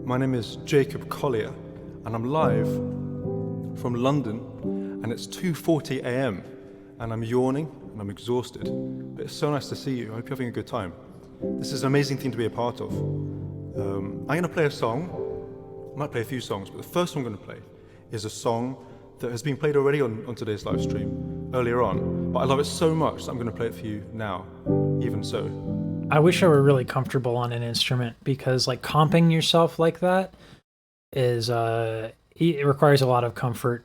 My name is Jacob Collier, and I'm live from London, and it's 2:40 a.m. and I'm yawning and I'm exhausted. But it's so nice to see you. I hope you're having a good time. This is an amazing thing to be a part of. I'm going to play a song. I might play a few songs, but the first song I'm going to play is a song that has been played already on today's live stream earlier on, but I love it so much that I'm going to play it for you now, even so. I wish I were really comfortable on an instrument, because like comping yourself like that is it requires a lot of comfort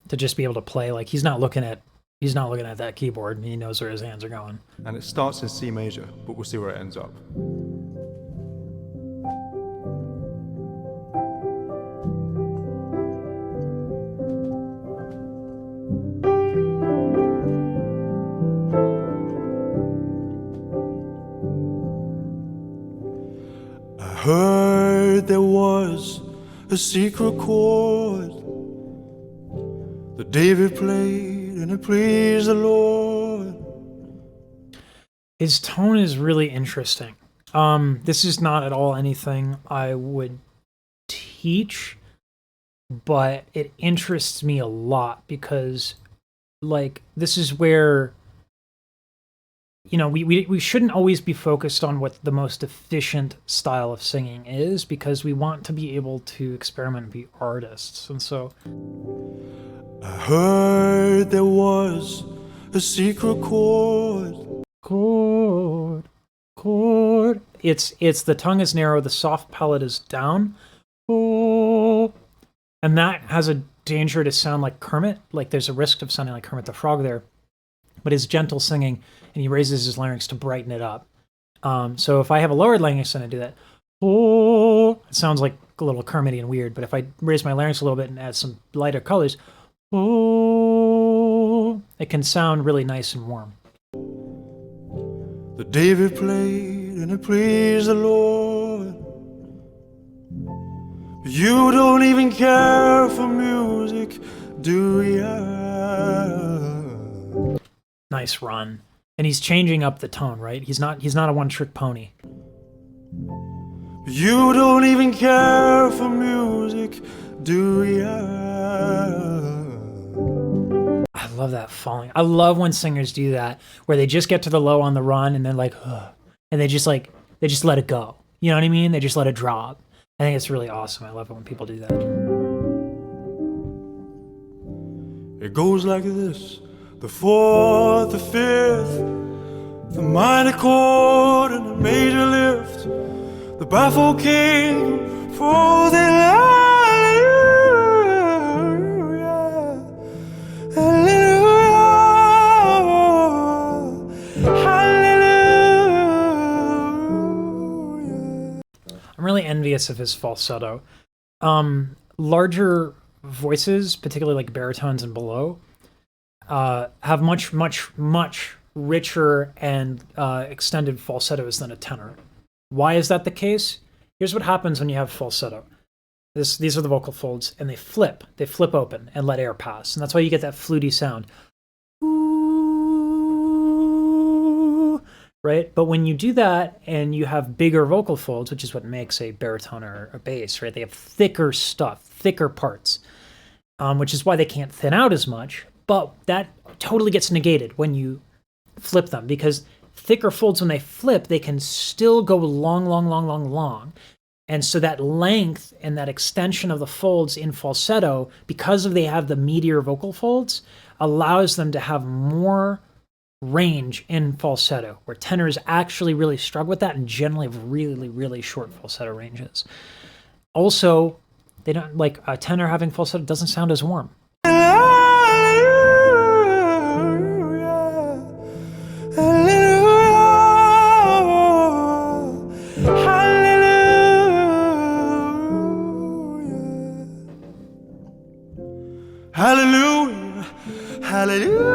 to just be able to play. Like he's not looking at that keyboard, and he knows where his hands are going. And it starts in C major, but we'll see where it ends up. I heard there was a secret chord that David played and it pleased the Lord. His tone is really interesting. This is not at all anything I would teach, but it interests me a lot because, like, this is where, you know, we shouldn't always be focused on what the most efficient style of singing is, because we want to be able to experiment and be artists. And so I heard there was a secret chord. Chord. It's the tongue is narrow, the soft palate is down. Oh. And that has a danger to sound like Kermit. Like there's a risk of sounding like Kermit the Frog there. But his gentle singing, and he raises his larynx to brighten it up. So if I have a lowered larynx and I do that, oh, it sounds like a little Kermity and weird. But if I raise my larynx a little bit and add some lighter colors, oh, it can sound really nice and warm. The David played and it pleased the Lord. But you don't even care for music, do ya? Nice run. And he's changing up the tone, right? He's not a one-trick pony. You don't even care for music, do ya? I love that falling. I love when singers do that, where they just get to the low on the run and then like, ugh, and they just let it go. You know what I mean? They just let it drop. I think it's really awesome. I love it when people do that. It goes like this: the fourth, the fifth, the minor chord and the major lift, the baffled king for the hallelujah, hallelujah, hallelujah. I'm really envious of his falsetto. Larger voices, particularly like baritones and below, have much richer and extended falsettos than a tenor. Why is that the case? Here's what happens when you have falsetto. These are the vocal folds, and they flip open and let air pass, and that's why you get that fluty sound. Ooh, right? But when you do that and you have bigger vocal folds, which is what makes a baritone or a bass, right? They have thicker stuff, thicker parts, which is why they can't thin out as much. But that totally gets negated when you flip them, because thicker folds, when they flip, they can still go long. And so that length and that extension of the folds in falsetto, because they have the meatier vocal folds, allows them to have more range in falsetto, where tenors actually really struggle with that and generally have really short falsetto ranges. Also, they don't like a tenor having falsetto doesn't sound as warm. Hallelujah, hallelujah.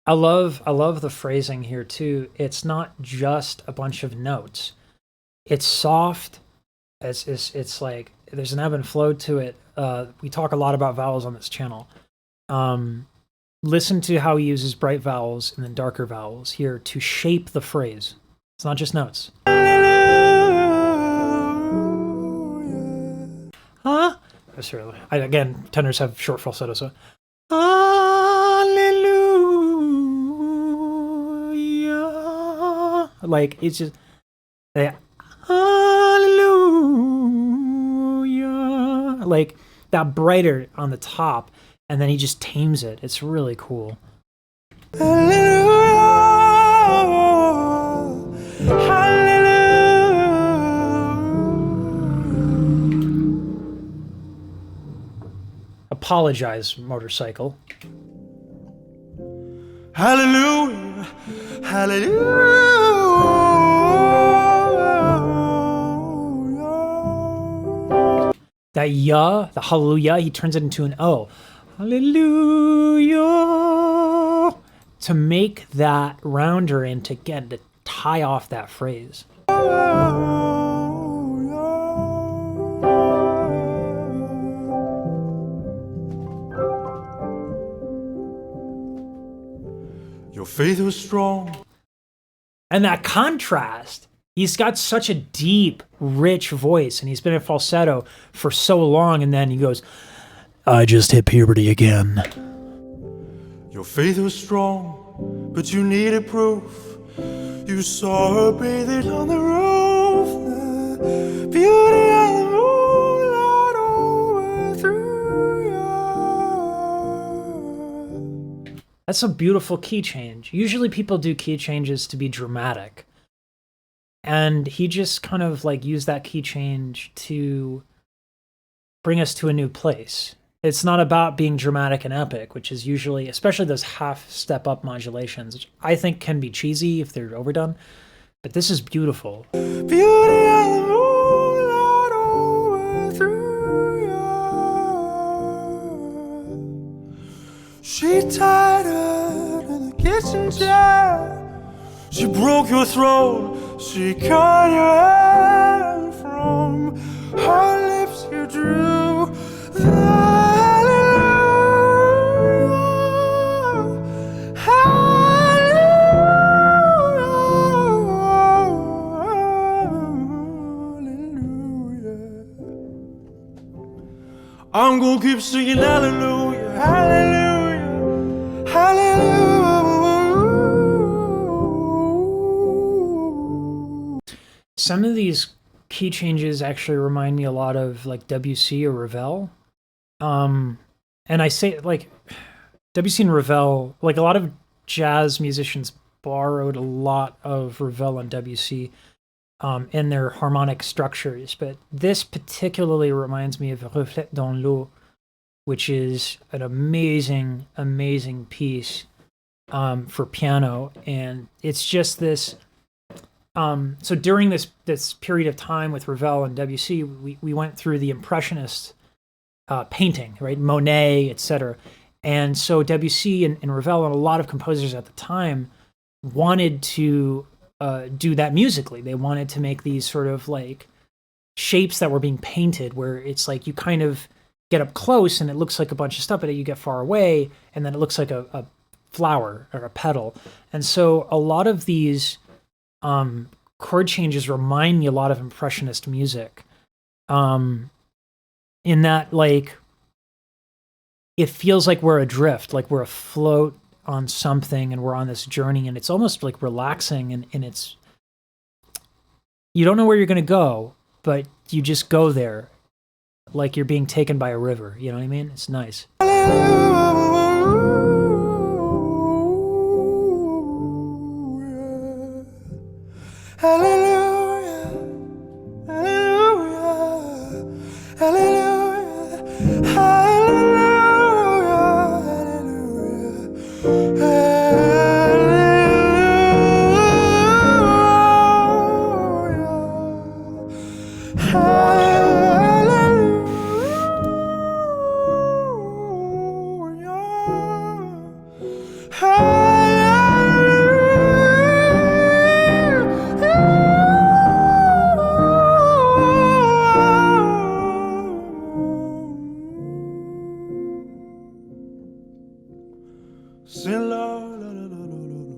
I love the phrasing here too. It's not just a bunch of notes. It's soft. It's like there's an ebb and flow to it. We talk a lot about vowels on this channel. Listen to how he uses bright vowels and then darker vowels here to shape the phrase. It's not just notes. Huh? Again, tenors have short falsetto, so. Hallelujah. Like, it's just. Hallelujah. Like, that brighter on the top, and then he just tames it. It's really cool. Apologize, motorcycle. Hallelujah, hallelujah. That ya, the hallelujah, he turns it into an O. Hallelujah. To make that rounder and to get to tie off that phrase. Your faith was strong. And that contrast, he's got such a deep, rich voice, and he's been in falsetto for so long, and then he goes, I just hit puberty again. Your faith was strong, but you needed proof. You saw her bathing on the roof, the beauty of the moonlight overthrew you. That's a beautiful key change. Usually people do key changes to be dramatic. And he just kind of like used that key change to bring us to a new place. It's not about being dramatic and epic, which is usually, especially those half step up modulations, which I think can be cheesy if they're overdone. But this is beautiful. Beauty of the moonlight overthrew you. She tied her to the kitchen chair. She broke your throat. She cut your hand from her lips. You drew the hallelujah, hallelujah. I'm gonna keep singing hallelujah, hallelujah, hallelujah. Some of these key changes actually remind me a lot of like Debussy or Ravel. And I say like Debussy and Ravel, like a lot of jazz musicians borrowed a lot of Ravel and Debussy in their harmonic structures, but this particularly reminds me of Reflet dans l'eau, which is an amazing, amazing piece for piano. And it's just this. So during this period of time with Ravel and Debussy, we went through the impressionist painting, right? Monet, etc. And so Debussy and Ravel and a lot of composers at the time wanted to do that musically. They wanted to make these sort of like shapes that were being painted, where it's like you kind of get up close and it looks like a bunch of stuff, but you get far away and then it looks like a flower or a petal. And so a lot of these chord changes remind me a lot of impressionist music, in that like it feels like we're adrift, like we're afloat on something and we're on this journey, and it's almost like relaxing, and it's, you don't know where you're going to go, but you just go there like you're being taken by a river. You know what I mean? It's nice. Hallelujah, hallelujah, hallelujah, Sing la la la la la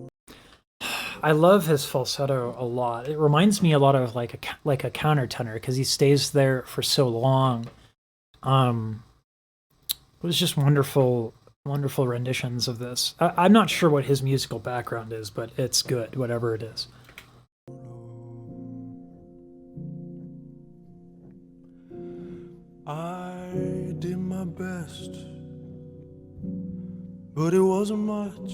la. I love his falsetto a lot. It reminds me a lot of like a countertenor because he stays there for so long. It was just wonderful, wonderful renditions of this. I'm not sure what his musical background is, but it's good, whatever it is. I did my best, but it wasn't much.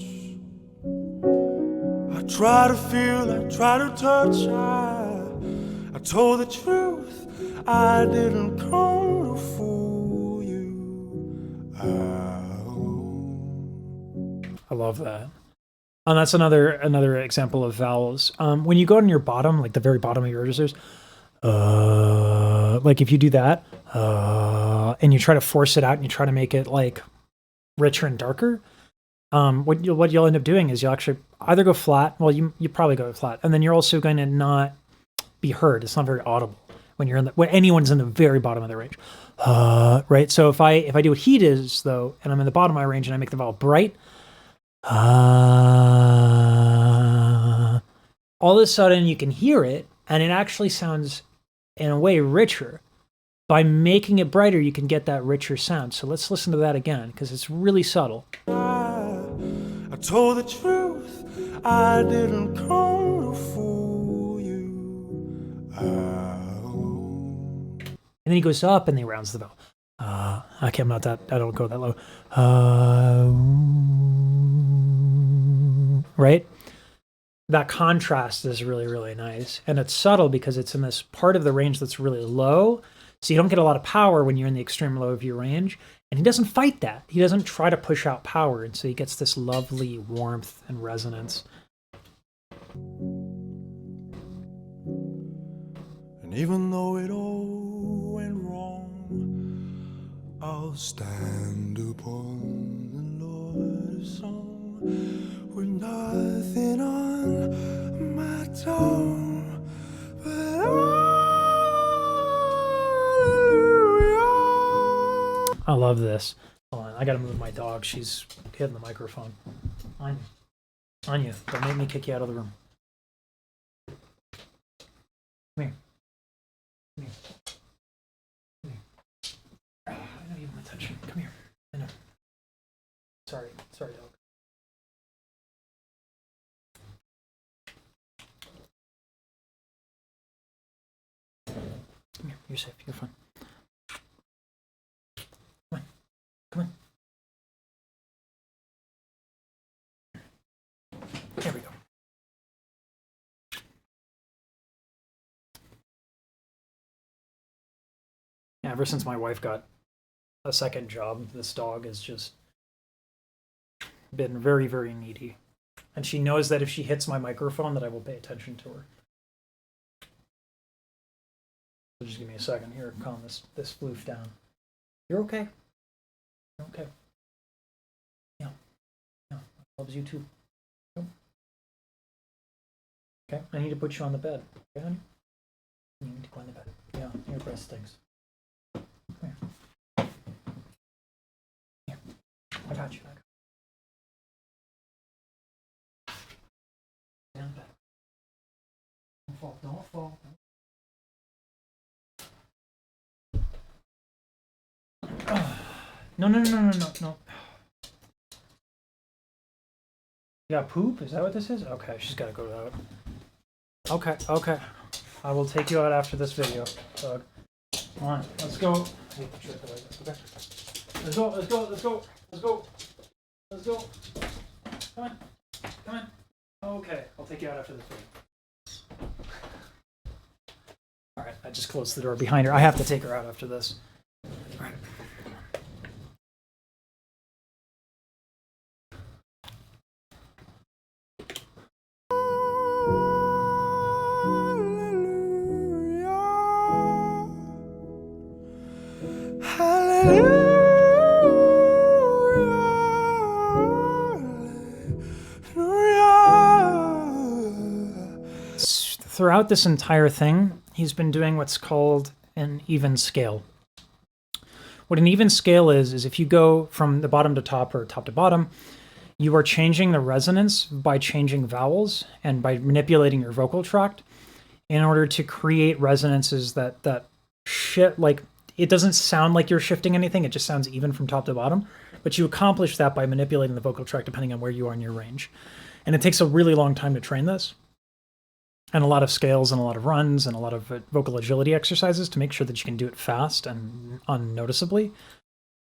I tried to feel, I tried to touch. I told the truth. I didn't come to fool you. I love that. And that's another example of vowels. When you go on your bottom, like the very bottom of your registers, like if you do that, and you try to force it out and you try to make it like richer and darker, what you'll end up doing is you'll actually either go flat. Well, you probably go flat, and then you're also going to not be heard. It's not very audible when anyone's in the very bottom of the range, right? So if I do what he does though, and I'm in the bottom of my range and I make the vowel bright, all of a sudden you can hear it, and it actually sounds in a way richer. By making it brighter, you can get that richer sound. So let's listen to that again, because it's really subtle. I told the truth. I didn't come to fool you. And then he goes up and he rounds the vowel. Okay, I'm not that. I don't go that low. Right? That contrast is really, really nice. And it's subtle because it's in this part of the range that's really low. So you don't get a lot of power when you're in the extreme low of your range. And he doesn't fight that. He doesn't try to push out power. And so he gets this lovely warmth and resonance. And even though it all went wrong, I'll stand upon the Lord's song with nothing on my tongue but hallelujah. I love this. Hold on, I gotta move my dog. She's hitting the microphone. Anya, don't make me kick you out of the room. Come here. Come here. Come here. I know you want attention. Come here. I know. Sorry, dog. Come here. You're safe. You're fine. Come on. There we go. Yeah, ever since my wife got a second job, this dog has just been very, very needy. And she knows that if she hits my microphone that I will pay attention to her. So just give me a second here, calm this floof down. You're okay. You're okay. Yeah. Loves you too. Yep. Okay, I need to put you on the bed. Okay, honey? You need to go on the bed. Yeah, your breast stinks. Come here. Here. I got you. Stay on the bed. Don't fall. Don't fall. No. You got poop? Is that what this is? Okay, she's got to go out. Okay. I will take you out after this video, dog. Come on, let's go. Okay. Let's go. Come on. Okay, I'll take you out after this video. All right, I just closed the door behind her. I have to take her out after this. All right. Throughout this entire thing, he's been doing what's called an even scale. What an even scale is if you go from the bottom to top or top to bottom, you are changing the resonance by changing vowels and by manipulating your vocal tract in order to create resonances that shift. Like, it doesn't sound like you're shifting anything, it just sounds even from top to bottom, but you accomplish that by manipulating the vocal tract depending on where you are in your range. And it takes a really long time to train this, and a lot of scales and a lot of runs and a lot of vocal agility exercises to make sure that you can do it fast and unnoticeably.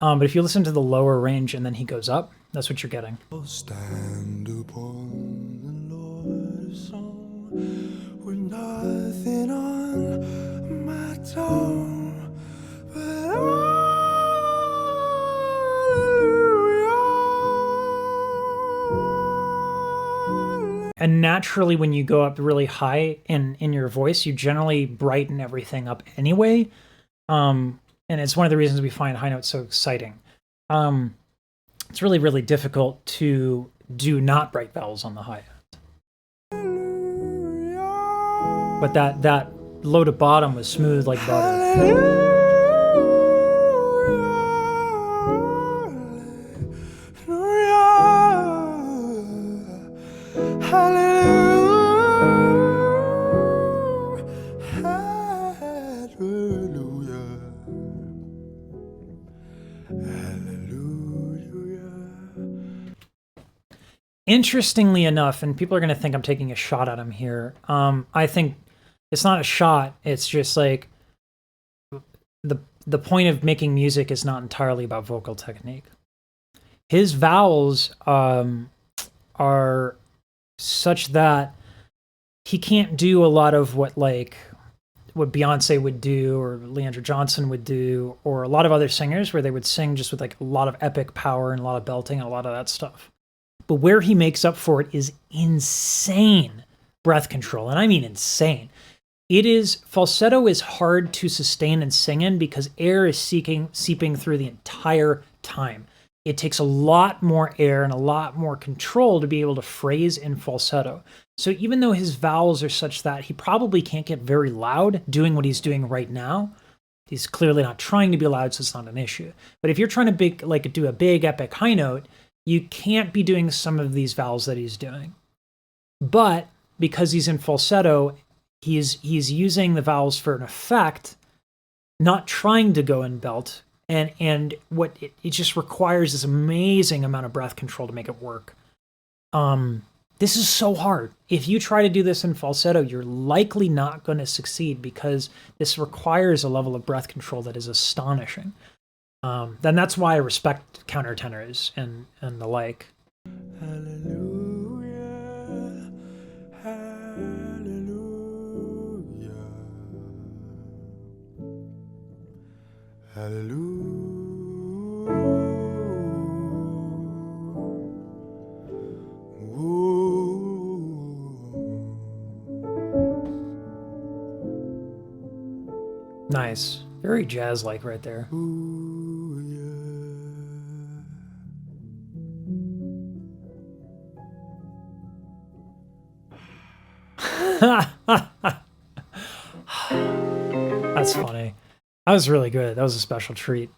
But if you listen to the lower range and then he goes up, that's what you're getting. Stand upon the Lord's song with nothing on my tongue but hallelujah. And naturally, when you go up really high in your voice, you generally brighten everything up anyway. And it's one of the reasons we find high notes so exciting. It's really, really difficult to do not bright vowels on the high end. But that low to bottom was smooth like butter. Interestingly enough, and people are going to think I'm taking a shot at him here, I think it's not a shot. It's just like the point of making music is not entirely about vocal technique. His vowels are such that he can't do a lot of what Beyonce would do or Leandra Johnson would do, or a lot of other singers where they would sing just with like a lot of epic power and a lot of belting and a lot of that stuff. But where he makes up for it is insane breath control. And I mean insane. Falsetto is hard to sustain and sing in because air is seeping through the entire time. It takes a lot more air and a lot more control to be able to phrase in falsetto. So even though his vowels are such that he probably can't get very loud doing what he's doing right now, he's clearly not trying to be loud, so it's not an issue. But if you're trying to do a big epic high note, you can't be doing some of these vowels that he's doing. But because he's in falsetto, he's using the vowels for an effect, not trying to go in belt. And what it just requires this amazing amount of breath control to make it work. This is so hard. If you try to do this in falsetto, you're likely not going to succeed because this requires a level of breath control that is astonishing. Then that's why I respect countertenors and the like. Hallelujah, hallelujah, hallelujah. Nice. Very jazz-like right there. That's funny. That was really good. That was a special treat.